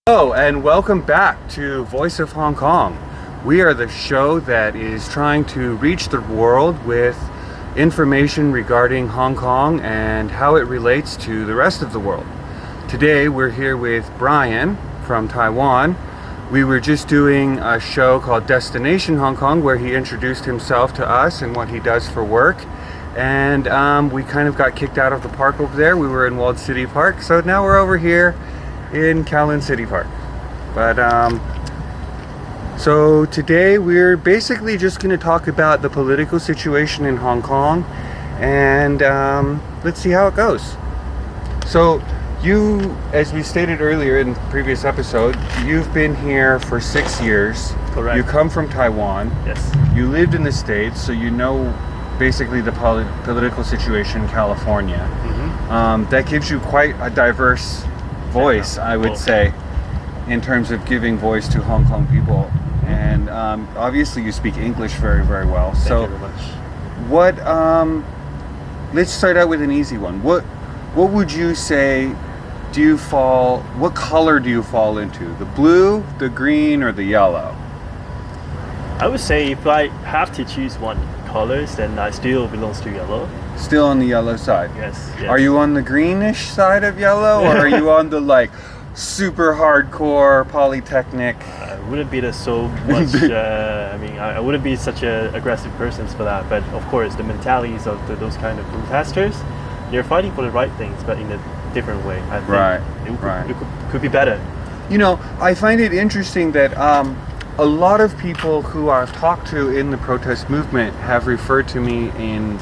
Hello and welcome back to Voice of Hong Kong. We are the show that is trying to reach the world with information regarding Hong Kong and how it relates to the rest of the world. Today we're here with Brian from Taiwan. We were just doing a show called Destination Hong Kong where he introduced himself to us and what he does for work. And we kind of got kicked out of the park over there. We were in Walled City Park, so now we're over here in Kowloon City Park. But so today we're basically just going to talk about the political situation in Hong Kong, and let's see how it goes. So you, as we stated earlier in the previous episode, you've been here for 6 years. Correct. You come from Taiwan. Yes. You lived in the States, so you know basically the political situation in California. Mm-hmm. That gives you quite a diverse voice, I would say, in terms of giving voice to Hong Kong people. And obviously you speak English very, very well. Thank you very much. What let's start out with an easy one. What would you say what color do you fall into? The blue, the green, or the yellow? I would say if I have to choose one colors, then I still belongs to yellow. Still on the yellow side? Yes. Are you on the greenish side of yellow, or are you on the super hardcore polytechnic? I wouldn't be so much. I wouldn't be such an aggressive person for that. But of course, the mentalities of those kind of protesters, they're fighting for the right things, but in a different way. I think it could be better. You know, I find it interesting that a lot of people who I've talked to in the protest movement have referred to me in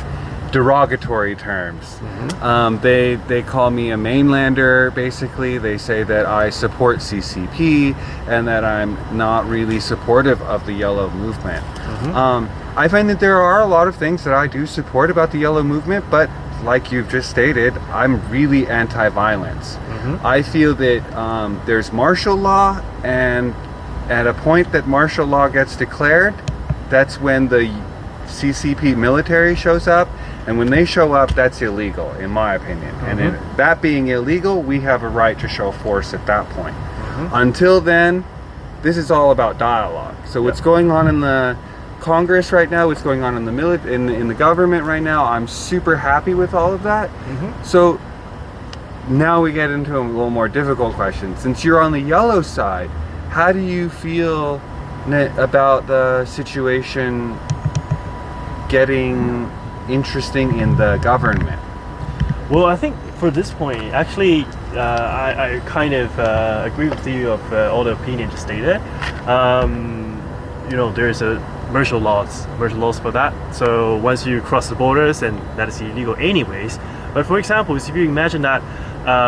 derogatory terms. Mm-hmm. They call me a mainlander, basically. They say that I support CCP and that I'm not really supportive of the Yellow movement. Mm-hmm. I find that there are a lot of things that I do support about the Yellow movement, but like you've just stated, I'm really anti-violence. Mm-hmm. I feel that there's martial law, and at a point that martial law gets declared, that's when the CCP military shows up, and when they show up, that's illegal, in my opinion. Mm-hmm. And in that being illegal, we have a right to show force at that point. Mm-hmm. Until then, this is all about dialogue. So what's going on in the Congress right now, what's going on in the in the government right now, I'm super happy with all of that. Mm-hmm. So now we get into a little more difficult question. Since you're on the yellow side, how do you feel about the situation getting interesting in the government? Well, I think for this point, actually, I kind of agree with you of all the opinion just stated. There's a martial laws for that. So once you cross the borders, and that is illegal anyways. But for example, if you imagine that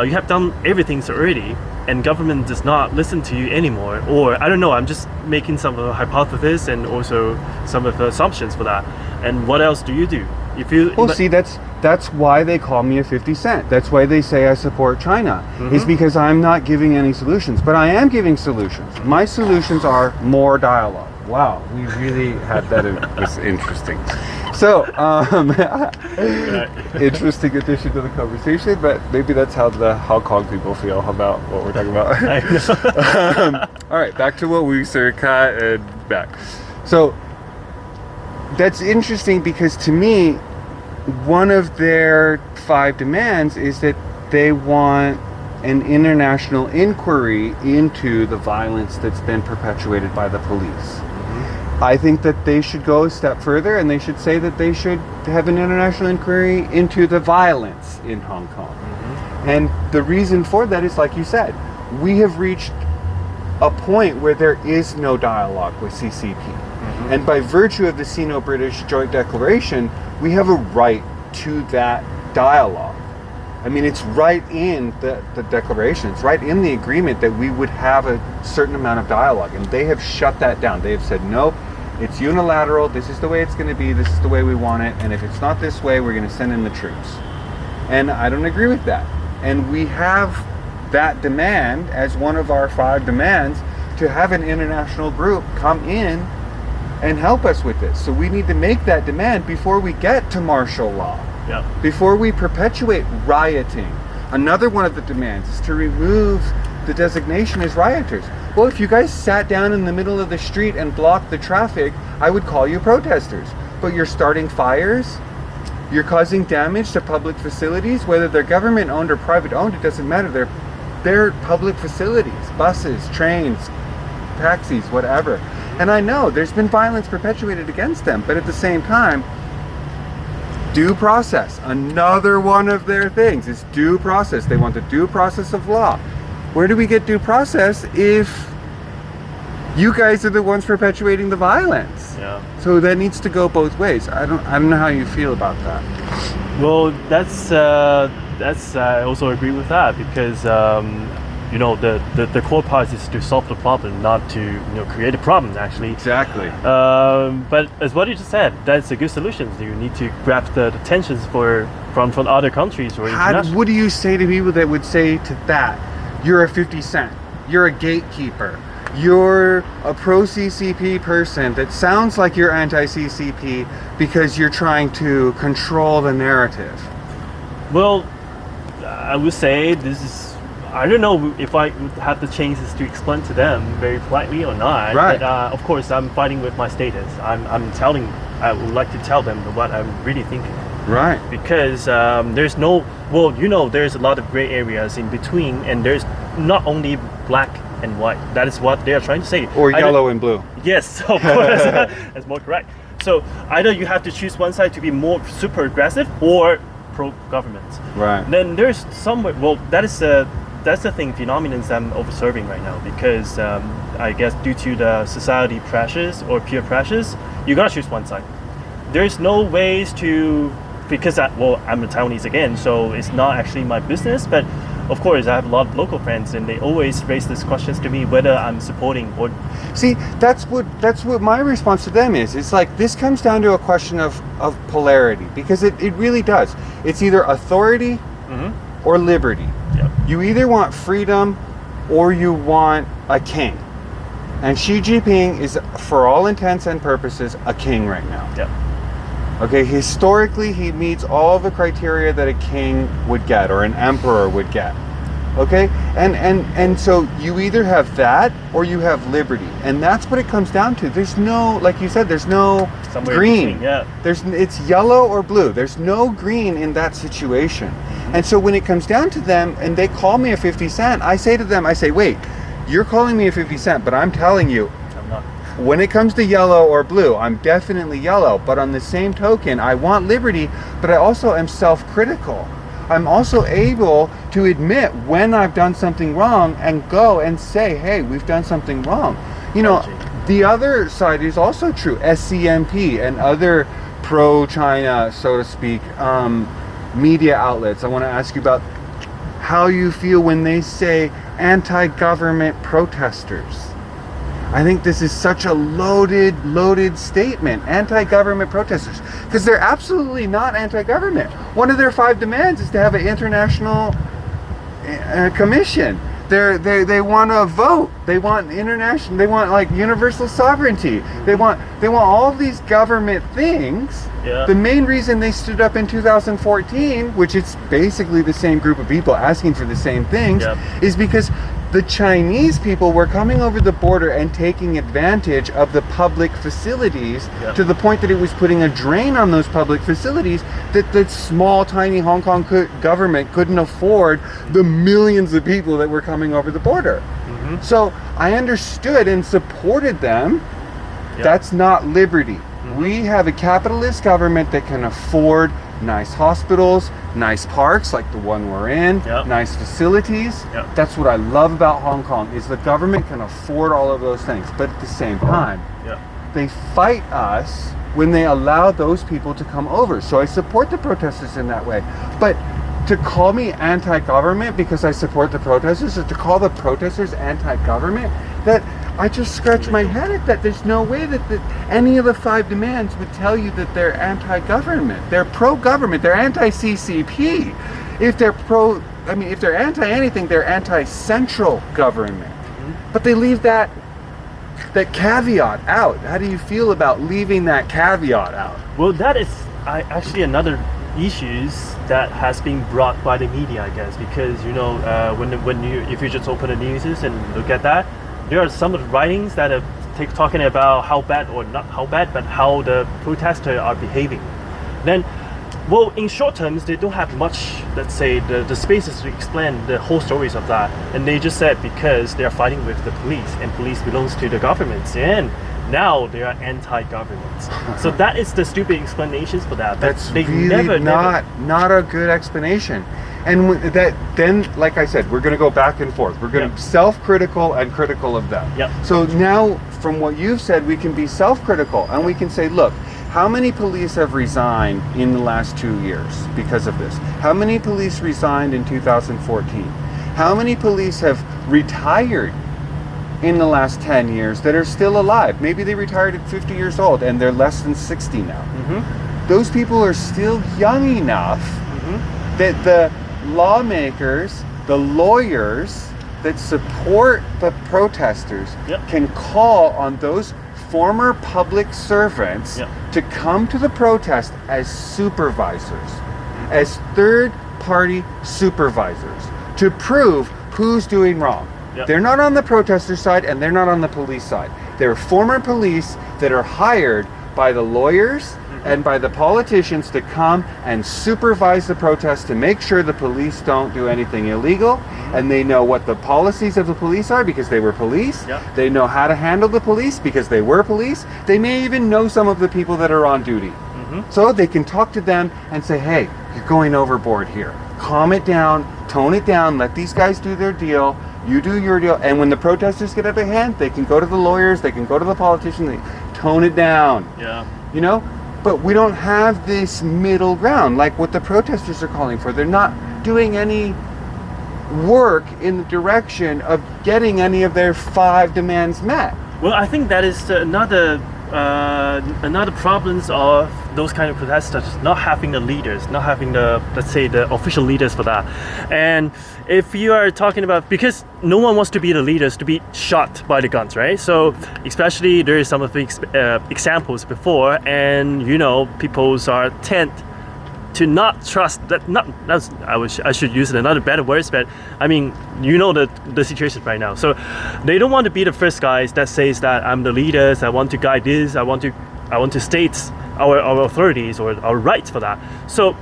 you have done everything already, and government does not listen to you anymore, or I don't know, I'm just making some hypothesis and also some of the assumptions for that. And what else do you do? See, that's why they call me a 50 Cent. That's why they say I support China. Mm-hmm. Is because I'm not giving any solutions, but I am giving solutions. My solutions are more dialogue. Wow, we really had that. It was interesting. So, interesting addition to the conversation, but maybe that's how the Hong Kong people feel about what we're talking about. All right, back to what we cut and back. So, that's interesting because to me, one of their 5 demands is that they want an international inquiry into the violence that's been perpetuated by the police. I think that they should go a step further, and they should say that they should have an international inquiry into the violence in Hong Kong. Mm-hmm. And the reason for that is, like you said, we have reached a point where there is no dialogue with CCP. Mm-hmm. And by virtue of the Sino-British Joint Declaration, we have a right to that dialogue. I mean, it's right in the declaration, it's right in the agreement that we would have a certain amount of dialogue, and they have shut that down. They have said, nope, it's unilateral, this is the way it's going to be, this is the way we want it, and if it's not this way, we're going to send in the troops. And I don't agree with that. And we have that demand as one of our 5 demands, to have an international group come in and help us with this. So we need to make that demand before we get to martial law. Yeah. Before we perpetuate rioting. Another one of the demands is to remove the designation is rioters. Well, if you guys sat down in the middle of the street and blocked the traffic, I would call you protesters. But you're starting fires, you're causing damage to public facilities, whether they're government owned or private owned, it doesn't matter. They're public facilities, buses, trains, taxis, whatever. And I know there's been violence perpetuated against them, but at the same time, due process, another one of their things is due process. They want the due process of law. Where do we get due process if you guys are the ones perpetuating the violence? Yeah. So that needs to go both ways. I don't know how you feel about that. Well, that's I also agree with that, because the core part is to solve the problem, not to create a problem actually. Exactly. But as what you just said, that's a good solution. You need to grab the tensions from other countries or international. What do you say to people that would say to that, you're a 50 Cent, you're a gatekeeper, you're a pro-CCP person that sounds like you're anti-CCP because you're trying to control the narrative? Well, I would say this is, I don't know if I would have the chances to explain to them very politely or not. Right. But of course, I'm fighting with my status. I would like to tell them what I'm really thinking. Right. Because there's there's a lot of gray areas in between, and there's not only black and white. That is what they are trying to say. Or yellow and blue. Yes, of course. That's more correct. So either you have to choose one side to be more super aggressive or pro-government. Right. Then there's somewhere. Well, that's the thing, phenomenons I'm observing right now, because I guess due to the society pressures or peer pressures, you gotta choose one side. There's no ways to, because I'm a Taiwanese again, so it's not actually my business, but of course I have a lot of local friends and they always raise these questions to me whether I'm supporting or... See, that's what my response to them is. It's like, this comes down to a question of polarity, because it really does. It's either authority or liberty. Yep. You either want freedom or you want a king. And Xi Jinping is, for all intents and purposes, a king right now. Yep. Okay, historically, he meets all the criteria that a king would get or an emperor would get. Okay, and so you either have that or you have liberty, and that's what it comes down to. There's no, like you said, there's no Somewhere green. between, yeah. It's yellow or blue. There's no green in that situation. And so when it comes down to them, and they call me a 50 Cent, I say to them, wait, you're calling me a 50 Cent, but I'm telling you, I'm not. when it comes to yellow or blue, I'm definitely yellow. But on the same token, I want liberty, but I also am self-critical. I'm also able to admit when I've done something wrong and go and say, hey, we've done something wrong. The other side is also true. SCMP and other pro-China, so to speak, media outlets. I want to ask you about how you feel when they say anti-government protesters. I think this is such a loaded statement. Anti-government protesters, because they're absolutely not anti-government. One of their 5 demands is to have an international commission. They want to vote. They want international. They want like universal sovereignty. They want all these government things. Yeah. The main reason they stood up in 2014, which it's basically the same group of people asking for the same things, is because the Chinese people were coming over the border and taking advantage of the public facilities to the point that it was putting a drain on those public facilities that the small, tiny Hong Kong government couldn't afford the millions of people that were coming over the border. So I understood and supported them. That's not liberty. We have a capitalist government that can afford nice hospitals, nice parks like the one we're in, nice facilities. That's what I love about Hong Kong, is the government can afford all of those things. But at the same time, they fight us when they allow those people to come over. So I support the protesters in that way. But to call me anti-government because I support the protesters, or to call the protesters anti-government, that I just scratch my head at that. There's no way that any of the 5 demands would tell you that they're anti-government. They're pro-government. They're anti-CCP. If they're anti-anything, they're anti-central government. But they leave that caveat out. How do you feel about leaving that caveat out? Well, that is actually another issues that has been brought by the media, I guess, because when you if you just open the news and look at that, there are some of the writings that are talking about how bad, or not how bad, but how the protesters are behaving. Then, well, in short terms, they don't have much, let's say, the spaces to explain the whole stories of that, and they just said because they are fighting with the police, and police belongs to the government, and now they are anti-government. So that is the stupid explanations for that. But That's they really not a good explanation. And then, like I said, we're going to go back and forth. We're going to be self-critical and critical of them. Yep. So now, from what you've said, we can be self-critical, and we can say, look, how many police have resigned in the last 2 years because of this? How many police resigned in 2014? How many police have retired in the last 10 years that are still alive? Maybe they retired at 50 years old and they're less than 60 now. Mm-hmm. Those people are still young enough that the lawmakers, the lawyers that support the protesters can call on those former public servants to come to the protest as supervisors, as third-party supervisors, to prove who's doing wrong. They're not on the protester side and they're not on the police side. They're former police that are hired by the lawyers and by the politicians to come and supervise the protest to make sure the police don't do anything illegal, and they know what the policies of the police are because they were police. They know how to handle the police because they were police. They may even know some of the people that are on duty. So they can talk to them and say, hey, you're going overboard here. Calm it down, tone it down, let these guys do their deal, you do your deal. And when the protesters get out of hand, they can go to the lawyers, they can go to the politicians, they tone it down. You know? But we don't have this middle ground like what the protesters are calling for. They're not doing any work in the direction of getting any of their 5 demands met. Well, I think that is another problems of those kind of protesters, not having the leaders, not having the, let's say, the official leaders for that. And if you are talking about, because no one wants to be the leaders to be shot by the guns, right? So especially there is some of the examples before, and people are tend to not trust that. I should use another better words, but I mean, the situation right now. So they don't want to be the first guys that says that I'm the leaders, I want to guide this, I want to state our authorities or our rights for that. So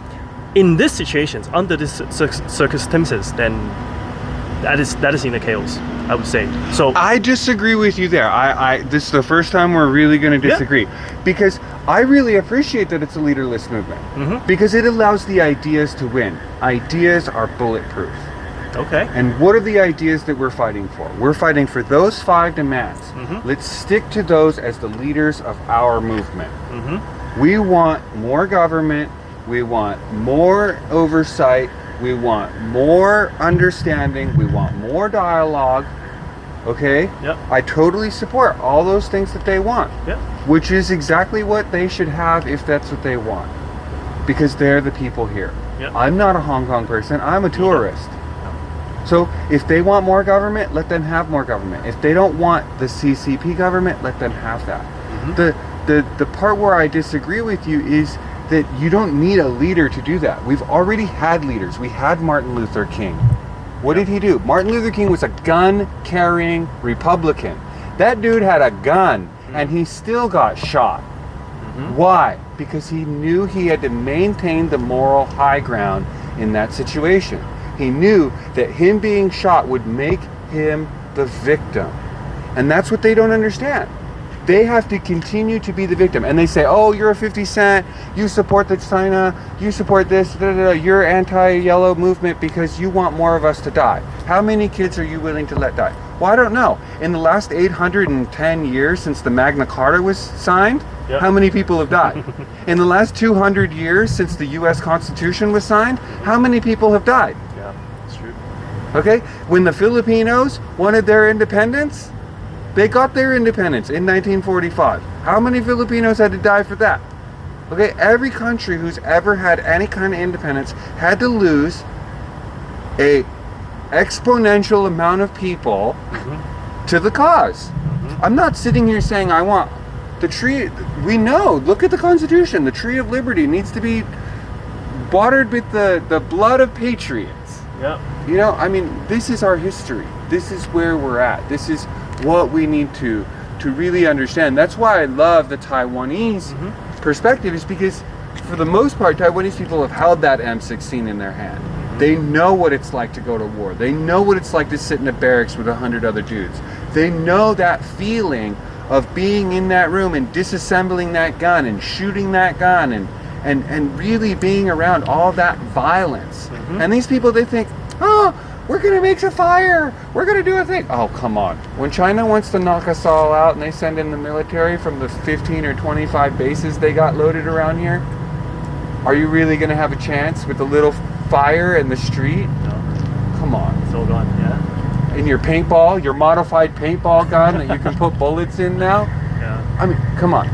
in these situations, under these circumstances, then that is in the chaos, I would say. So I disagree with you there. This is the first time we're really going to disagree, because I really appreciate that it's a leaderless movement, because it allows the ideas to win. Ideas are bulletproof. Okay. And what are the ideas that we're fighting for? We're fighting for those 5 demands. Let's stick to those as the leaders of our movement. We want more government. We want more oversight. We want more understanding. We want more dialogue. Okay? I totally support all those things that they want. Which is exactly what they should have if that's what they want. Because they're the people here. I'm not a Hong Kong person. I'm a tourist. So if they want more government, let them have more government. If they don't want the CCP government, let them have that. The part where I disagree with you is that you don't need a leader to do that. We've already had leaders. We had Martin Luther King. What did he do? Martin Luther King was a gun-carrying Republican. That dude had a gun, and he still got shot. Why? Because he knew he had to maintain the moral high ground in that situation. He knew that him being shot would make him the victim. And that's what they don't understand. They have to continue to be the victim. And they say, oh, you're a 50 Cent, you support the China, you support this, you're anti-yellow movement because you want more of us to die. How many kids are you willing to let die? Well, I don't know. In the last 810 years since the Magna Carta was signed, how many people have died? In the last 200 years since the US Constitution was signed, how many people have died? That's true. Okay? When the Filipinos wanted their independence, they got their independence in 1945. How many Filipinos had to die for that? Okay, every country who's ever had any kind of independence had to lose a exponential amount of people to the cause. I'm not sitting here saying I want the tree. We know, look at the Constitution. The tree of liberty needs to be watered with the blood of patriots. Yeah. You know, I mean, this is our history. This is where we're at. This is what we need to really understand. That's why I love the Taiwanese perspective, is because for the most part, Taiwanese people have held that M16 in their hand. They know what it's like to go to war. They know what it's like to sit in a barracks with 100 other dudes. They know that feeling of being in that room and disassembling that gun and shooting that gun and really being around all that violence. And these people, they think, oh, we're gonna make a fire, we're gonna do a thing. Oh, come on. When China wants to knock us all out and they send in the military from the 15 or 25 bases they got loaded around here, are you really gonna have a chance with a little fire in the street? No. Come on. It's all gone, yeah. In your paintball, your modified paintball gun that you can put bullets in now? Yeah. I mean, come on.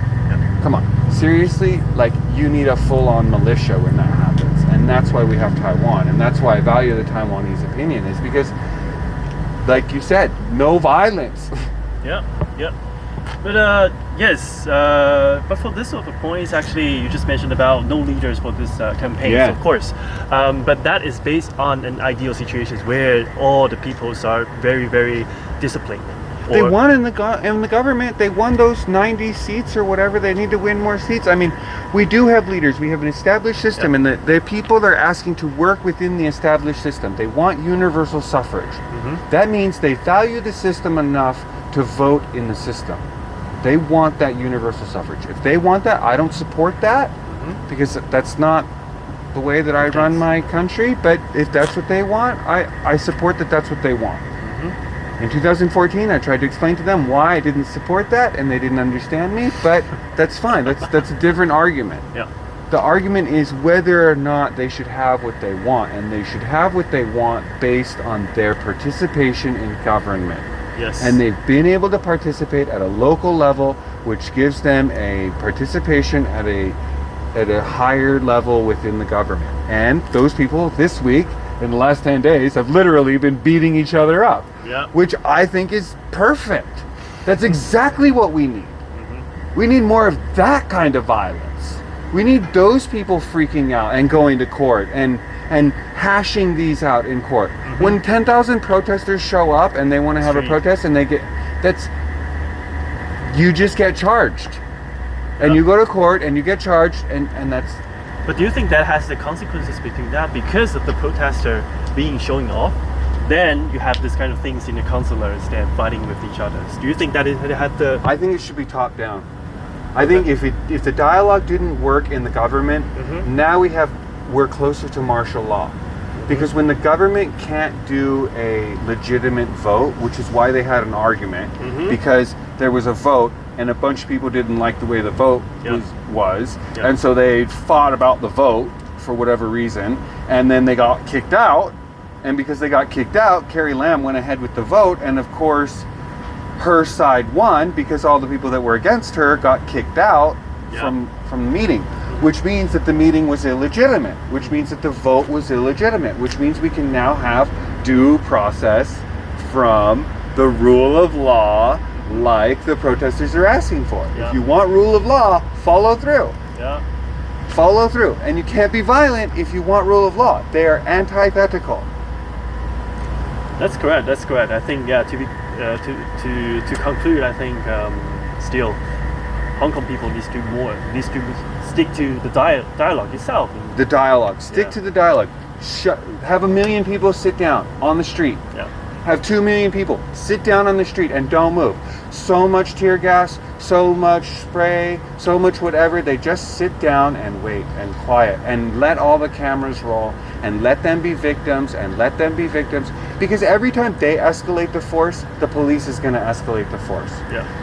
Come on. Seriously, like, you need a full-on militia when that happens. And that's why we have Taiwan. And that's why I value the Taiwanese opinion, is because, like you said, no violence. Yeah, yeah. But yes, but for this sort of points, actually, you just mentioned about no leaders for this campaign, Yeah. of course. But that is based on an ideal situation where all the peoples are very, very disciplined. They won in the government. They won those 90 seats or whatever. They need to win more seats. I mean, we do have leaders. We have an established system, and the people are asking to work within the established system. They want universal suffrage. That means they value the system enough to vote in the system. They want that universal suffrage. If they want that, I don't support that, because that's not the way that I run my country. But if that's what they want, I support that that's what they want. In 2014, I tried to explain to them why I didn't support that, and they didn't understand me, but that's fine. That's a different argument. Yeah. The argument is whether or not they should have what they want, and they should have what they want based on their participation in government. Yes. And they've been able to participate at a local level, which gives them a participation at a higher level within the government. And those people this week, in the last 10 days, have literally been beating each other up. Yeah. Which I think is perfect. That's exactly what we need. We need more of that kind of violence. We need those people freaking out and going to court and hashing these out in court. When 10,000 protesters show up and they want to have a protest and you just get charged. And you go to court and you get charged, and that's... But do you think that has the consequences between that because of the protester being showing off? Then you have this kind of things in the consulars and fighting with each other. Do you think that it had the... I think it should be top down. I think if the dialogue didn't work in the government, now we're closer to martial law. Because when the government can't do a legitimate vote, which is why they had an argument, because there was a vote and a bunch of people didn't like the way the vote was, and so they fought about the vote for whatever reason, and then they got kicked out. And because they got kicked out, Carrie Lam went ahead with the vote, and of course, her side won because all the people that were against her got kicked out from the meeting, which means that the meeting was illegitimate, which means that the vote was illegitimate, which means we can now have due process from the rule of law like the protesters are asking for. If you want rule of law, follow through. Follow through. And you can't be violent if you want rule of law. They are antithetical. That's correct. That's correct. I think to conclude, I think still Hong Kong people needs to stick to the dialogue itself. The dialogue. Stick to the dialogue. Have 1 million people sit down on the street. Have 2 million people sit down on the street and don't move. So much tear gas, so much spray, so much whatever. They just sit down and wait and quiet and let all the cameras roll and let them be victims and let them be victims. Because every time they escalate the force, the police is going to escalate the force.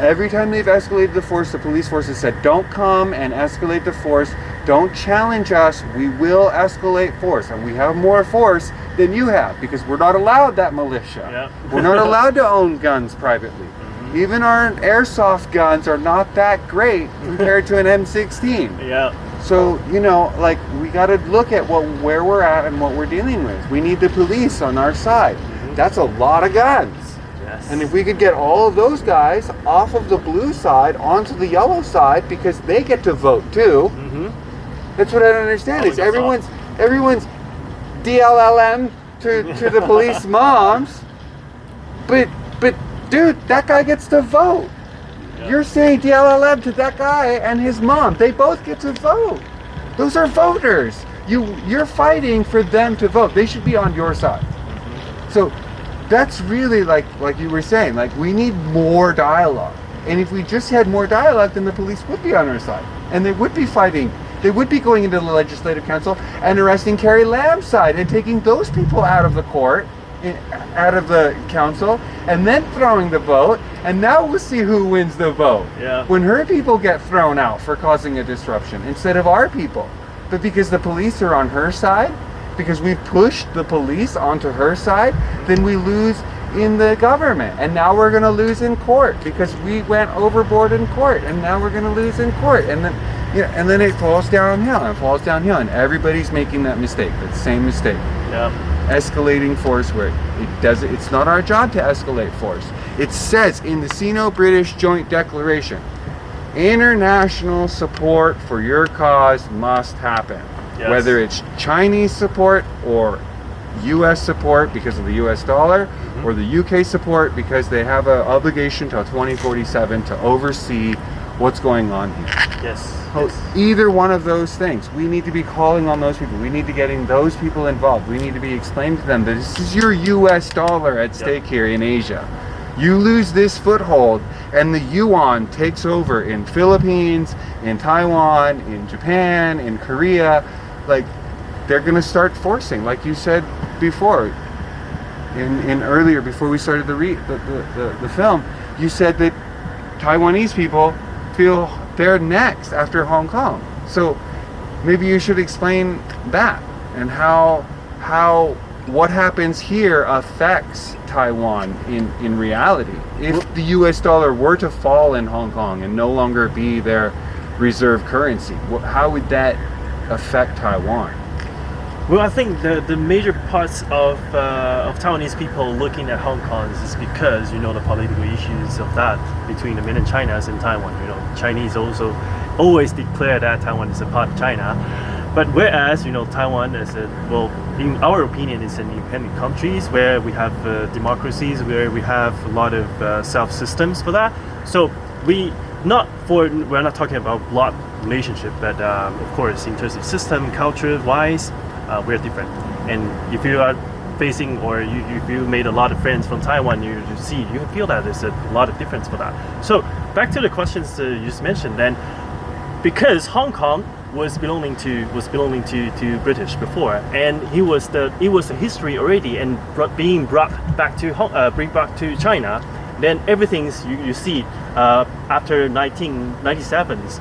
Every time they've escalated the force, the police force has said, don't come and escalate the force. Don't challenge us. We will escalate force. And we have more force than you have because we're not allowed that militia. We're not allowed to own guns privately. Even our airsoft guns are not that great compared to an M16. So, you know, like, we got to look at where we're at and what we're dealing with. We need the police on our side. That's a lot of guns. And if we could get all of those guys off of the blue side onto the yellow side because they get to vote too. That's what I don't understand. Is everyone's DLLM to the police moms. But dude, that guy gets to vote. Yeah. You're saying DLLM to that guy and his mom. They both get to vote. Those are voters. You're fighting for them to vote. They should be on your side. So that's really like you were saying, like we need more dialogue. And if we just had more dialogue, then the police would be on our side. And they would be fighting. They would be going into the Legislative Council and arresting Carrie Lam's side and taking those people out of the court, out of the council, and then throwing the vote. And now we'll see who wins the vote. Yeah. When her people get thrown out for causing a disruption instead of our people. But because the police are on her side, because we've pushed the police onto her side, then we lose in the government. And now we're going to lose in court because we went overboard in court. And now we're going to lose in court. And then, and then it falls downhill and falls downhill. And everybody's making that mistake, that same mistake. Yeah. Escalating force where it's not our job to escalate force. It says in the Sino-British Joint Declaration, international support for your cause must happen. Yes. Whether it's Chinese support or US support because of the US dollar, or the UK support because they have an obligation till 2047 to oversee what's going on here. Yes. Either one of those things, we need to be calling on those people. We need to getting those people involved. We need to be explaining to them that this is your US dollar at stake here in Asia. You lose this foothold and the yuan takes over in Philippines, in Taiwan, in Japan, in Korea. Like, they're going to start forcing, like you said before, in earlier, before we started the film, you said that Taiwanese people feel they're next after Hong Kong. So maybe you should explain that and how what happens here affects Taiwan in reality. If the US dollar were to fall in Hong Kong and no longer be their reserve currency, how would that affect Taiwan? Well, I think the major parts of Taiwanese people looking at Hong Kong is because, the political issues of that between the mainland China and Taiwan. Chinese also always declare that Taiwan is a part of China. But whereas, Taiwan is in our opinion, is an independent countries where we have democracies, where we have a lot of self-systems for that. So we're not talking about blood relationship, but of course, in terms of system, culture-wise, we're different. And if you are facing, or if you made a lot of friends from Taiwan, you feel that there's a lot of difference for that. So back to the questions you just mentioned, then, because Hong Kong was belonging to British before, and it was the history already, and being brought back to China. Then everything's you see after 1997s.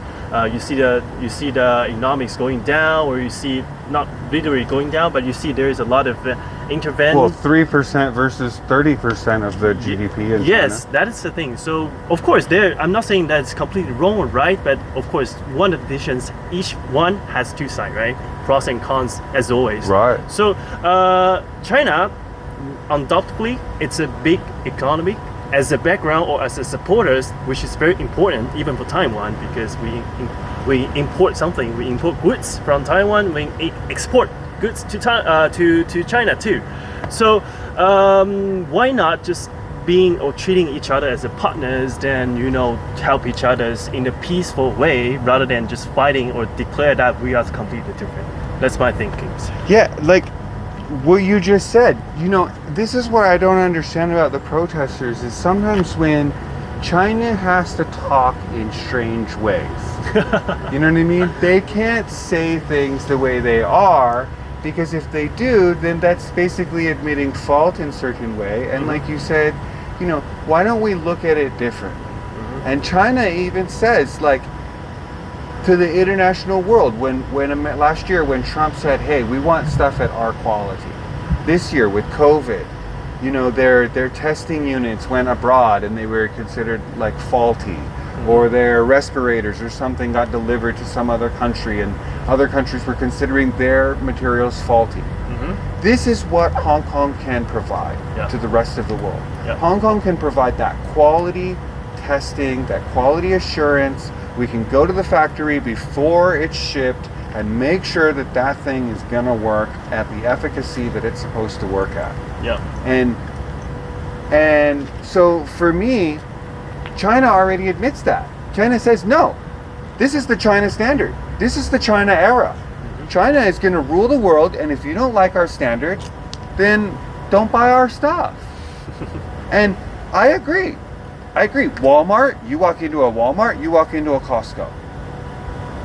You see the economics going down, or you see not literally going down, but you see there is a lot of intervention. Well, 3% versus 30% of the GDP in yes, China. that is the thing. So of course, I'm not saying that's completely wrong or right, but of course, one of the decisions, each one has two sides, right? Pros and cons, as always. Right. So China, undoubtedly, it's a big economy. As a background or as a supporters, which is very important even for Taiwan, because we import something, we import goods from Taiwan, we export goods to China too. So why not just being or treating each other as a partners, then help each other in a peaceful way rather than just fighting or declare that we are completely different. That's my thinking. Yeah, like what you just said, this is what I don't understand about the protesters is sometimes when China has to talk in strange ways. You know what I mean? They can't say things the way they are, because if they do, then that's basically admitting fault in a certain way. And like you said, why don't we look at it differently? And China even says, like, to the international world, when last year when Trump said, hey, we want stuff at our quality. This year with COVID, their testing units went abroad and they were considered like faulty, or their respirators or something got delivered to some other country and other countries were considering their materials faulty. This is what Hong Kong can provide to the rest of the world. Hong Kong can provide that quality testing, that quality assurance. We can go to the factory before it's shipped and make sure that that thing is going to work at the efficacy that it's supposed to work at. Yeah. And so for me, China already admits that. China says, no, this is the China standard. This is the China era. China is going to rule the world, and if you don't like our standards, then don't buy our stuff. And I agree. Walmart, you walk into a Walmart, you walk into a Costco.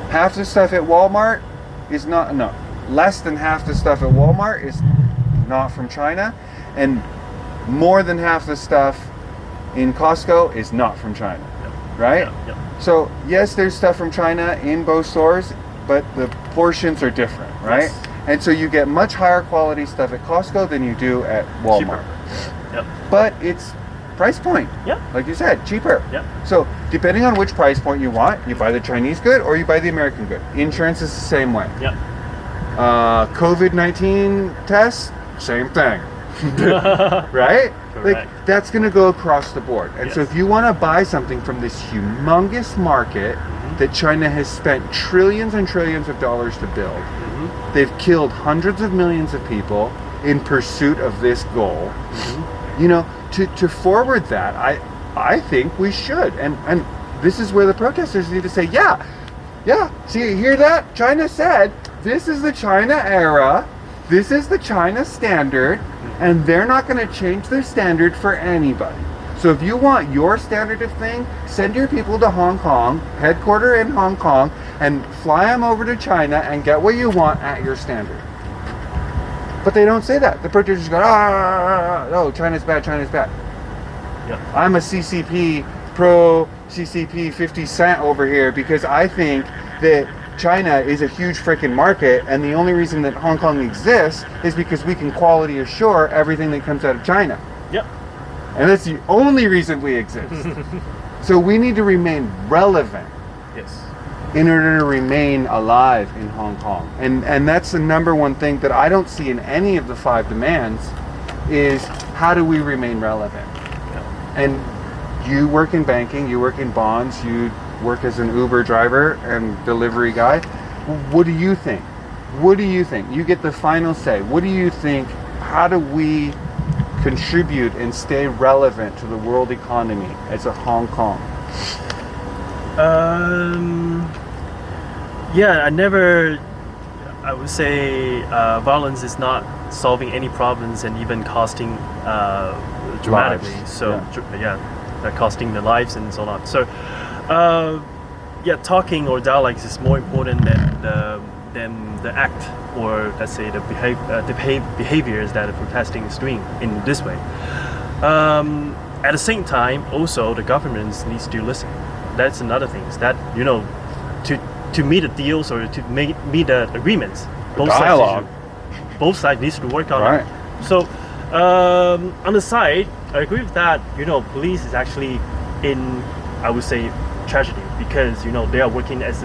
Half the stuff at Walmart is less than half the stuff at Walmart is not from China, and more than half the stuff in Costco is not from China, right? Yeah. So yes, there's stuff from China in both stores, but the portions are different, right? Yes. And so you get much higher quality stuff at Costco than you do at Walmart. Yep. But it's price point. Yeah. Like you said, cheaper. Yeah. So depending on which price point you want, you buy the Chinese good or you buy the American good. Insurance is the same way. Yeah. COVID-19 tests, same thing. Right? Correct. Like that's going to go across the board. And so Yes. if you want to buy something from this humongous market that China has spent trillions and trillions of dollars to build, they've killed hundreds of millions of people in pursuit of this goal. You know, to forward that, I think we should. And this is where the protesters need to say, yeah, see, you hear that? China said, this is the China era, this is the China standard, and they're not going to change their standard for anybody. So if you want your standard of thing, send your people to Hong Kong, headquarter in Hong Kong, and fly them over to China and get what you want at your standard. But they don't say that. The protesters go, no, China's bad, China's bad. Yep. I'm a CCP, pro CCP 50 Cent over here because I think that China is a huge freaking market, and the only reason that Hong Kong exists is because we can quality assure everything that comes out of China. Yep. And that's the only reason we exist. So we need to remain relevant Yes. in order to remain alive in Hong Kong. And that's the number one thing that I don't see in any of the 5 demands is how do we remain relevant? Yeah. And you work in banking, you work in bonds, you work as an Uber driver and delivery guy. What do you think? What do you think? You get the final say. What do you think? How do we contribute and stay relevant to the world economy as a Hong Kong? Yeah, I would say violence is not solving any problems and even costing dramatically. Lives. So costing the lives and so on. So talking or dialogues is more important than the act or let's say the behaviors that the protesting is doing in this way. At the same time, also the government needs to listen. That's another thing. Is that to meet the deals or to meet the agreements, both sides needs to work on it. So on the side, I agree with that. Police is actually in, I would say, tragedy because they are working as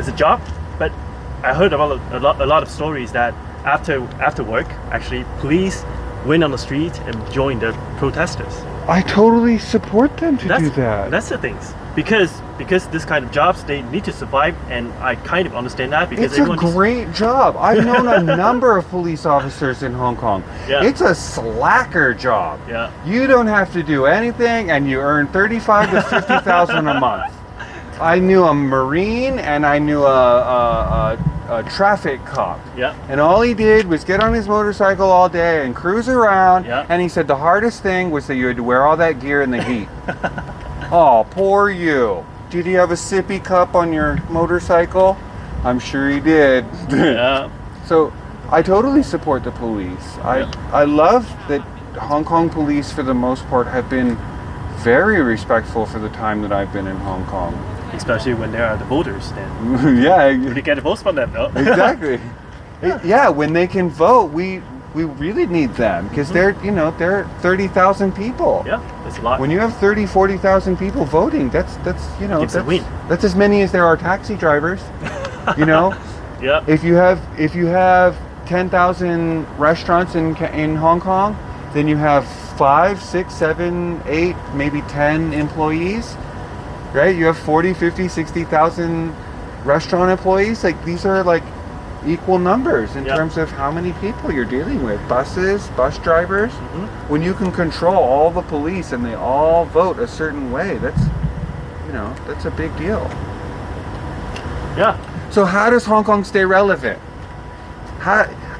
a job. But I heard about a lot of stories that after work, actually, police went on the street and joined the protesters. I totally support them to do that. That's the things. Because this kind of jobs, they need to survive, and I kind of understand that because it's a great job. I've known a number of police officers in Hong Kong. Yeah. It's a slacker job. Yeah. You don't have to do anything, and you earn $35,000 to $50,000 a month. I knew a Marine, and I knew a traffic cop. Yeah. And all he did was get on his motorcycle all day and cruise around. Yeah. And he said the hardest thing was that you had to wear all that gear in the heat. Oh, poor you. Did you have a sippy cup on your motorcycle? I'm sure he did. Yeah. So I totally support the police. I love that Hong Kong police, for the most part, have been very respectful for the time that I've been in Hong Kong. Especially when they are the voters, then Yeah. you get the votes from them, though. Exactly. Yeah, when they can vote, we really need them because they're 30,000 people. Yeah, that's a lot. When you have 40,000 people voting, that's Gives a win. That's as many as there are taxi drivers. Yeah. If you have 10,000 restaurants in Hong Kong, then you have 5, 6, 7, 8, maybe 10 employees. Right? You have 40, 50, 60,000 restaurant employees. Like these are like equal numbers in Yep. terms of how many people you're dealing with. Buses, bus drivers. Mhm. When you can control all the police and they all vote a certain way, that's a big deal. Yeah. So how does Hong Kong stay relevant?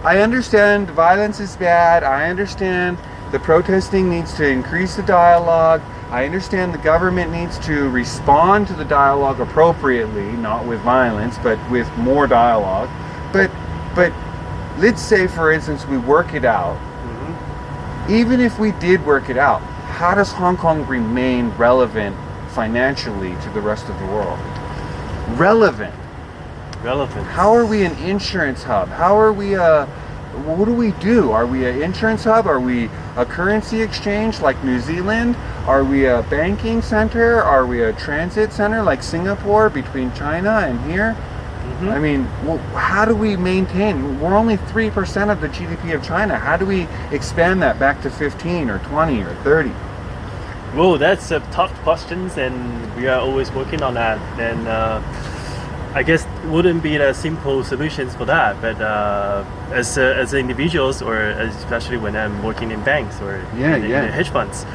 I understand violence is bad. I understand the protesting needs to increase the dialogue. I understand the government needs to respond to the dialogue appropriately, not with violence, but with more dialogue. But let's say, for instance, we work it out. Mhm. Even if we did work it out, how does Hong Kong remain relevant financially to the rest of the world? Relevant. Relevant. How are we an insurance hub? How are we what do we do? Are we an insurance hub? Are we a currency exchange like New Zealand? Are we a banking center? Are we a transit center like Singapore between China and here? Mhm. I mean, well, how do we maintain? We're only 3% of the GDP of China. How do we expand that back to 15 or 20 or 30? Well, that's a tough questions, and we are always working on that. And I guess it wouldn't be the simple solutions for that. But as individuals, or especially when I'm working in banks or in the hedge funds,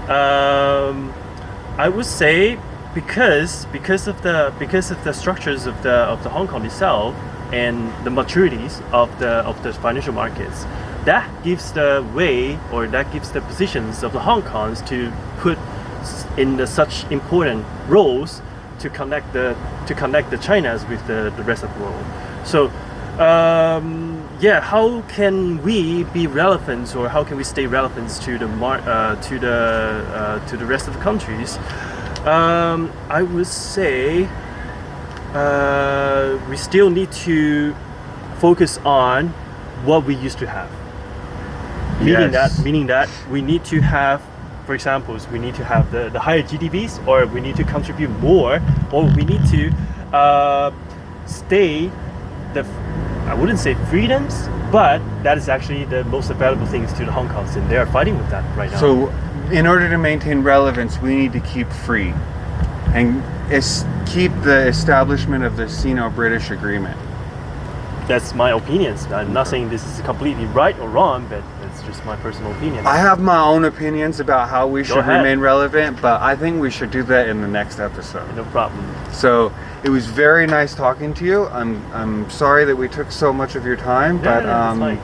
I would say because of the structures of the Hong Kong itself and the maturities of the financial markets, that gives the way, or that gives the positions of the Hong Kongs to put in such important roles to connect the Chinas with the rest of the world. So how can we be relevant, or how can we stay relevant to the rest of the countries? I would say we still need to focus on what we used to have. Meaning that we need to have, for example, we need to have the higher GDPs, or we need to contribute more, or we need to stay I wouldn't say freedoms, but that is actually the most valuable things to the Hong Kongs, and they are fighting with that right now. So, in order to maintain relevance, we need to keep free and keep the establishment of the Sino-British Agreement. That's my opinions. I'm not saying this is completely right or wrong, but it's just my personal opinion. I have my own opinions about how we should ahead. remain relevant, but I think we should do that in the next episode. No problem. So it was very nice talking to you. I'm sorry that we took so much of your time, but that's fine.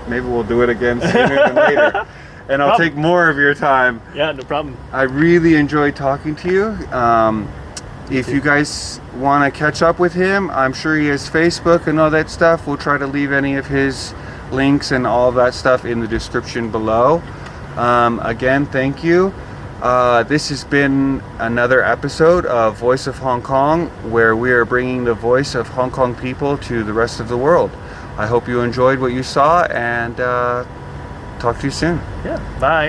maybe we'll do it again sooner than later. And I'll take more of your time. Yeah, no problem. I really enjoyed talking to you. If you guys want to catch up with him, I'm sure he has Facebook and all that stuff. We'll try to leave any of his links and all of that stuff in the description below. Again, thank you. This has been another episode of Voice of Hong Kong, where we are bringing the voice of Hong Kong people to the rest of the world. I hope you enjoyed what you saw, and talk to you soon. Yeah, bye.